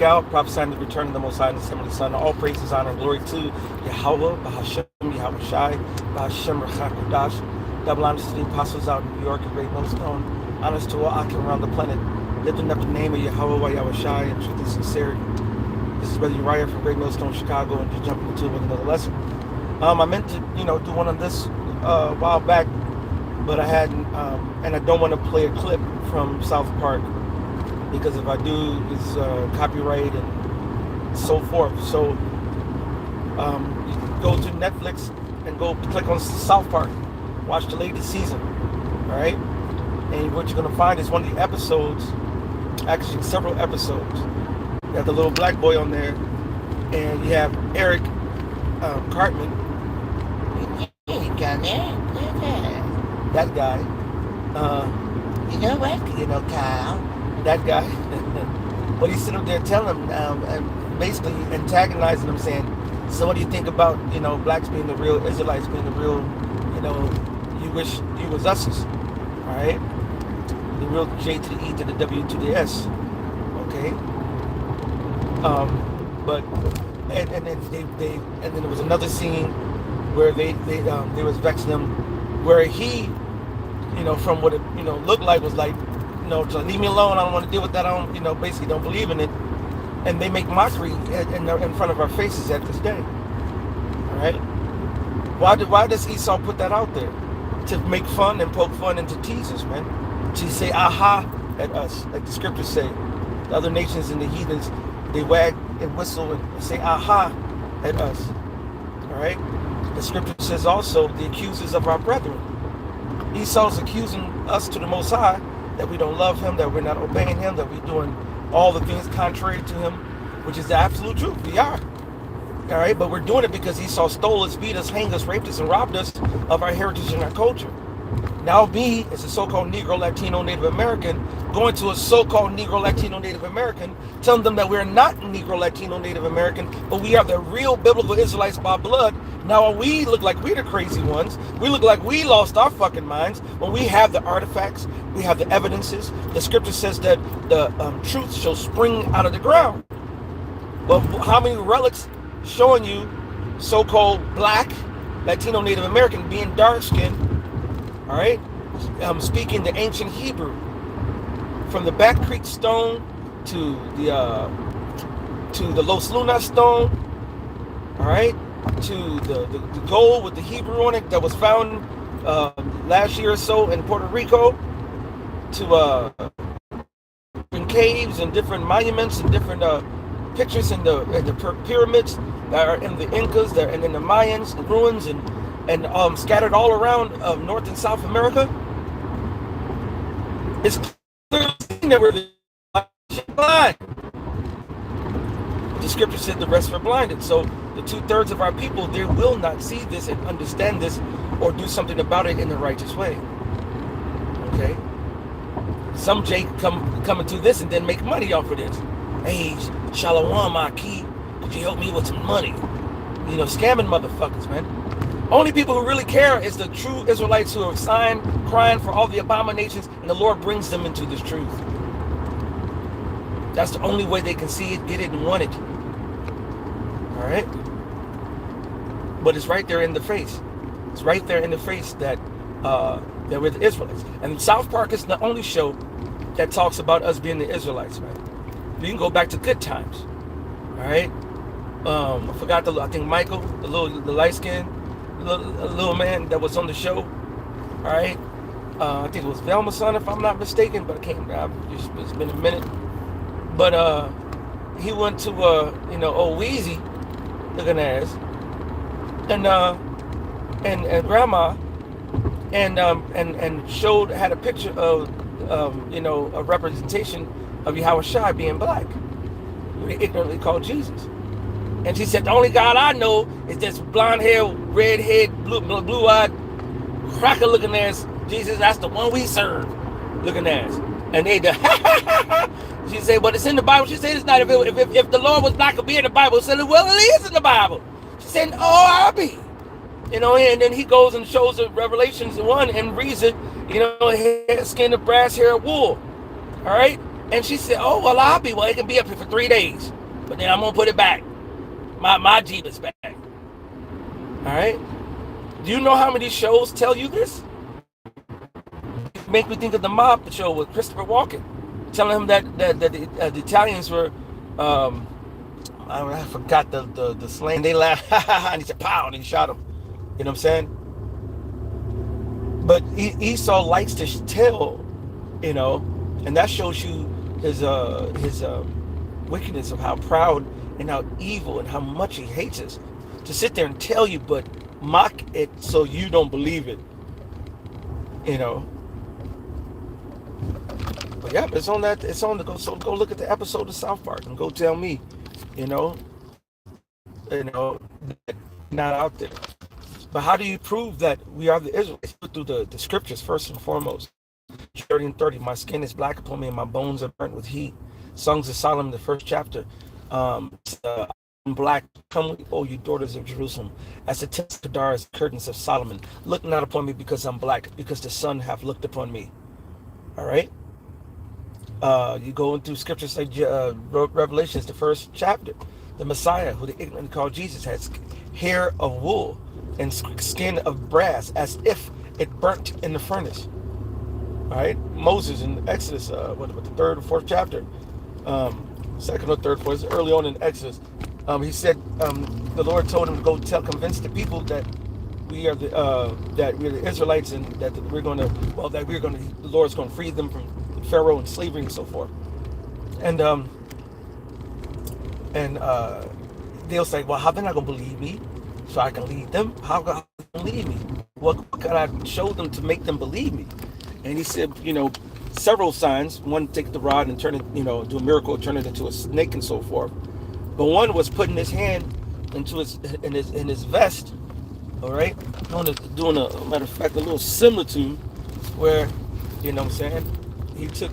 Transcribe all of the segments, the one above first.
out, prophesying the return of the Most High and His Heavenly Son. All praises, honor, and glory to Yahweh, Bahashem, Yahweh Shai, Bahashem, Rechakodash. Double honors to the apostles out in New York and Great Millstone. Honors to all Akim around the planet. Lifting up the name of Yahweh, Yahweh Shai, in truth and sincerity. This is Brother Uriah from Great Millstone, Chicago, and just jumping into it with another lesson. I meant to, do one on this a while back, but I hadn't, and I don't want to play a clip from Southpark, because if I do, it's copyright and so forth. So you can go to Netflix and go click on Southpark, watch the latest season, all right? And what you're going to find is one of the episodes, actually several episodes, you have the little black boy on there, and you have Eric Cartman. That guy. You know what? Kyle. That guy. But he's sitting up there telling him, and basically antagonizing him, saying, so what do you think about, blacks being the real Israelites, being the real, you wish you was us, all right? The real J to the E to the W to the S, okay? But and then and then there was another scene where they was vexing him, where he, from what it looked like, was like, just leave me alone. I don't want to deal with that. I don't, basically don't believe in it. And they make mockery in front of our faces at this day. All right. Why does Esau put that out there? To make fun and poke fun and to tease us, man. To say aha at us, like the scriptures say. The other nations and the heathens, they wag and whistle and say aha at us. All right. The scripture says also the accusers of our brethren. Esau's accusing us to the Most High that we don't love him, that we're not obeying him, that we're doing all the things contrary to him, which is the absolute truth. We are. All right, but we're doing it because Esau stole us, beat us, hanged us, raped us, and robbed us of our heritage and our culture. Now me, as a so-called Negro, Latino, Native American, going to a so-called Negro, Latino, Native American, telling them that we're not Negro, Latino, Native American, but we are the real biblical Israelites by blood. Now we look like we're the crazy ones. We look like we lost our fucking minds when we have the artifacts, we have the evidences. The scripture says that the truth shall spring out of the ground. But how many relics showing you so-called black, Latino, Native American being dark-skinned, all right, speaking the ancient Hebrew, from the Back Creek stone to the Los Lunas stone, all right, to the gold with the Hebrew on it that was found last year or so in Puerto Rico, to in caves and different monuments and different pictures in the pyramids that are in the Incas, that and in the Mayans, the ruins, and scattered all around North and South America. It's clearly seen that we're blind. The scripture said the rest were blinded. So the 2/3 of our people, they will not see this and understand this or do something about it in the righteous way. Okay? Some Jake come into this and then make money off of this. Hey, Shalom, my key, could you help me with some money? Scamming motherfuckers, man. Only people who really care is the true Israelites who are signed, crying for all the abominations, and the Lord brings them into this truth. That's the only way they can see it, get it, and want it. All right? But it's right there in the face. It's right there in the face that we're the Israelites. And Southpark is the only show that talks about us being the Israelites, man. You can go back to good times. All right? I forgot I think Michael, the light-skinned little man that was on the show. All right, I think it was Velma's son, if I'm not mistaken, but I can't. It's been a minute. But he went to old Weezy looking ass, and grandma, and had a picture of a representation of Yahweh Shai being black, who they ignorantly called Jesus. And she said, the only God I know is this blonde hair, red head, blue-eyed, cracker-looking ass Jesus. That's the one we serve, looking ass. And they she said, but it's in the Bible. She said, it's not. If the Lord was black, it would be in the Bible. She said, well, it is in the Bible. She said, oh, I'll be. And then he goes and shows it, Revelations 1, and reads it, hair, skin of brass, hair of wool. All right? And she said, oh, well, I'll be, well, it can be up here for 3 days. But then I'm going to put it back. My Jeep is back. All right? Do you know how many shows tell you this? Make me think of the Mob show with Christopher Walken, telling him that the Italians were, I forgot the slang. They laughed, and he said, pow, and he shot him. You know what I'm saying? But Esau likes to tell, you know, and that shows you his wickedness of how proud and how evil and how much he hates us. To sit there and tell you, but mock it so you don't believe it. You know. But yeah, it's on that. It's on the go. So go look at the episode of Southpark and go tell me, you know, not out there. But how do you prove that we are the Israelites? Through the scriptures first and foremost. 30 and 30. My skin is black upon me, and my bones are burnt with heat. Songs of Solomon, the first chapter. Black, come with, oh, you daughters of Jerusalem, as the tents of Kedar, as the curtains of Solomon. Look not upon me because I'm black, because the sun hath looked upon me. All right. You go into scriptures like Revelations, the first chapter. The Messiah, who the ignorant call Jesus, has hair of wool and skin of brass, as if it burnt in the furnace. All right. Moses in Exodus, the third or fourth chapter, second or third, fourth, early on in Exodus. He said the Lord told him to go convince the people that we're the Israelites, and that the Lord's going to free them from Pharaoh and slavery and so forth. And they'll say, well, how they're not going to believe me, so I can lead them? How can they lead me? What can I show them to make them believe me? And he said, several signs. One, take the rod and turn it, do a miracle, turn it into a snake and so forth. But one was putting his hand into his vest, all right? Doing a matter of fact, a little similitude where, you know what I'm saying? He took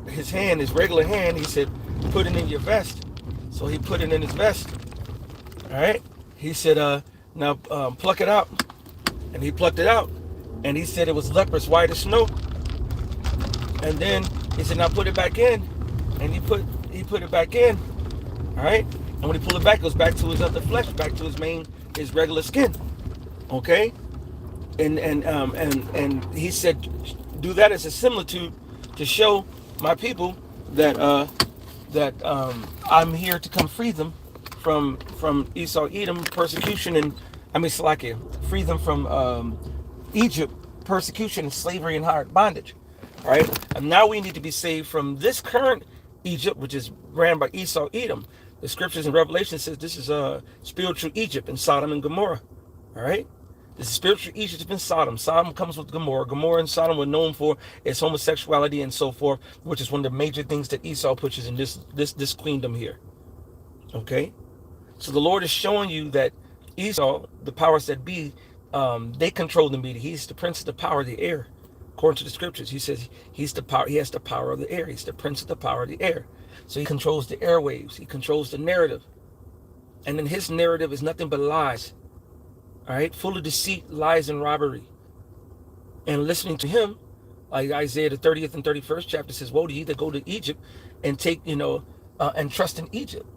his hand, his regular hand, he said, put it in your vest. So he put it in his vest, all right? He said, now pluck it out. And he plucked it out. And he said it was leprous white as snow. And then he said, now put it back in. And he put it back in. All right, and when he pulled it back, it goes back to his other flesh, back to his regular skin. Okay, and he said, do that as a similitude to show my people that I'm here to come free them from Esau, Edom persecution, and Salakia, free them from Egypt persecution, slavery, and hard bondage. All right, and now we need to be saved from this current Egypt, which is ran by Esau, Edom. The scriptures in Revelation says this is a spiritual Egypt in Sodom and Gomorrah. All right, this is spiritual Egypt in Sodom. Sodom comes with Gomorrah. Gomorrah and Sodom were known for its homosexuality and so forth, which is one of the major things that Esau pushes in this queendom here. Okay, so the Lord is showing you that Esau, the powers that be, they control the media. He's the prince of the power of the air. According to the scriptures, he says he's the power. He has the power of the air. He's the prince of the power of the air. So he controls the airwaves. He controls the narrative. And then his narrative is nothing but lies. All right, full of deceit, lies, and robbery. And listening to him, like Isaiah the 30th and 31st chapter says, woe to you that go to Egypt and take, and trust in Egypt.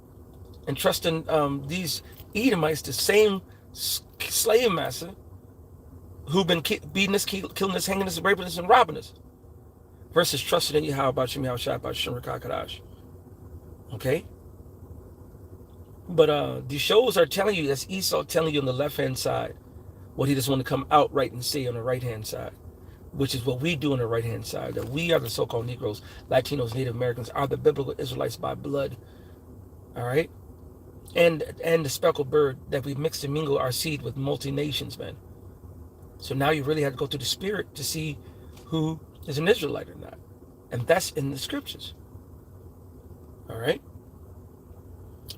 And trust in these Edomites, the same slave master who've been beating us, killing us, hanging us, raping us, and robbing us, versus trusting in Yahweh, about Shem, Yahweh, about Shem, Kadash. Okay? But these shows are telling you, that's Esau telling you on the left-hand side what he doesn't want to come out right and say on the right-hand side, which is what we do on the right-hand side, that we are the so-called Negroes, Latinos, Native Americans, are the biblical Israelites by blood. All right? And the speckled bird, that we mix and mingle our seed with multi-nations, man. So now you really have to go to the spirit to see who is an Israelite or not. And that's in the scriptures. All right?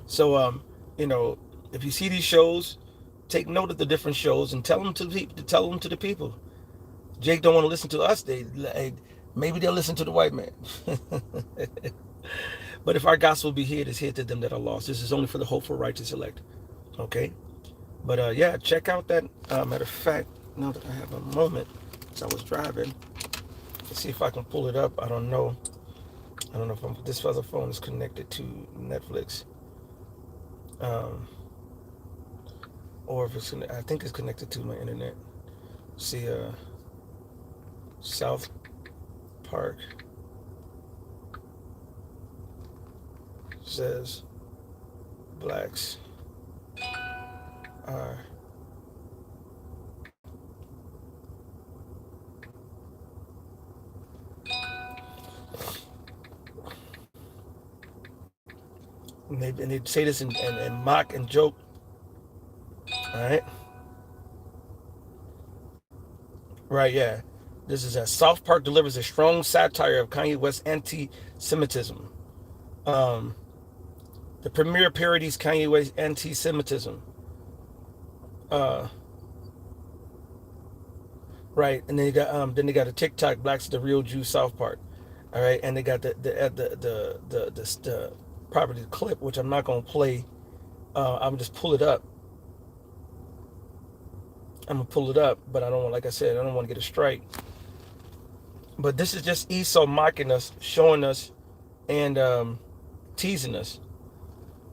So, if you see these shows, take note of the different shows and tell them to the people. Jake don't want to listen to us. Maybe they'll listen to the white man. But if our gospel be hid, it's hid to them that are lost. This is only for the hopeful, righteous elect. Okay? But, yeah, check out that. Matter of fact, now that I have a moment, as I was driving, let's see if I can pull it up. I don't know. I don't know if this other phone is connected to Netflix, um, or if I think it's connected to my internet. See, South Park says blacks are and they say this and mock and joke. All right, right, yeah. This is a South Park delivers a strong satire of Kanye West's anti-Semitism. Um, the premiere parodies Kanye West's anti-Semitism. Uh, right, and then they got a TikTok blacks the real Jew South Park. All right, and they got the property clip, which I'm not gonna play. I'm just pull it up. I'm gonna pull it up, but I don't want, like I said, I don't want to get a strike. But this is just Esau mocking us, showing us, and teasing us.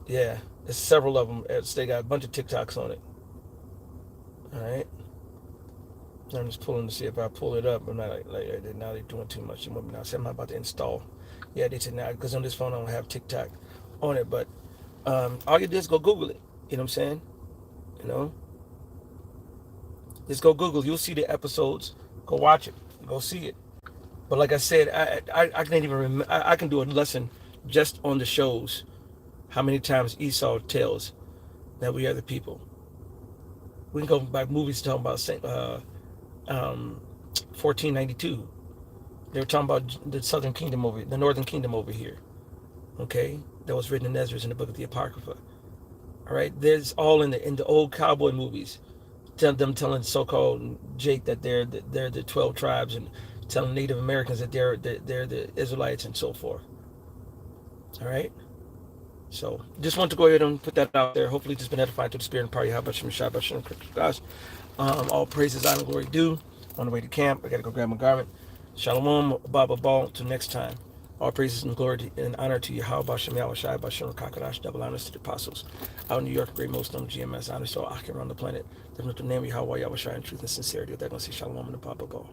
Yeah, there's several of them. They got a bunch of TikToks on it. All right, I'm just pulling to see if I pull it up. I'm not like now they're doing too much. Now I said I'm about to install. Yeah, they said now because on this phone I don't have TikTok on it, but all you do is go Google it. You know what I'm saying? You know, just go Google. You'll see the episodes. Go watch it. Go see it. But like I said, I can't even remember. I can do a lesson just on the shows. How many times Esau tells that we are the people. We can go back movies talking about 1492. They were talking about the Southern Kingdom the Northern Kingdom over here. Okay, that was written in Ezra in the book of the Apocrypha. All right, there's all in the old cowboy movies. Them telling so-called Jake that they're the 12 tribes and telling Native Americans that they're the Israelites and so forth. All right. So just want to go ahead and put that out there. Hopefully, it's been edifying to the spirit and power. How about Shabbat gosh. All praises, honor, and glory due. On the way to camp, I got to go grab my garment. Shalom, Baba Ball. Until next time. All praises and glory and honor to you. How about Shem Yahushai, Bashem Kakadash, double honors to the apostles. Out in New York, great most known GMS, honors to all Akim around the planet. Live with the name of Yahweh Yahushai in truth and sincerity. They're going to say Shalom and the Baba Ball.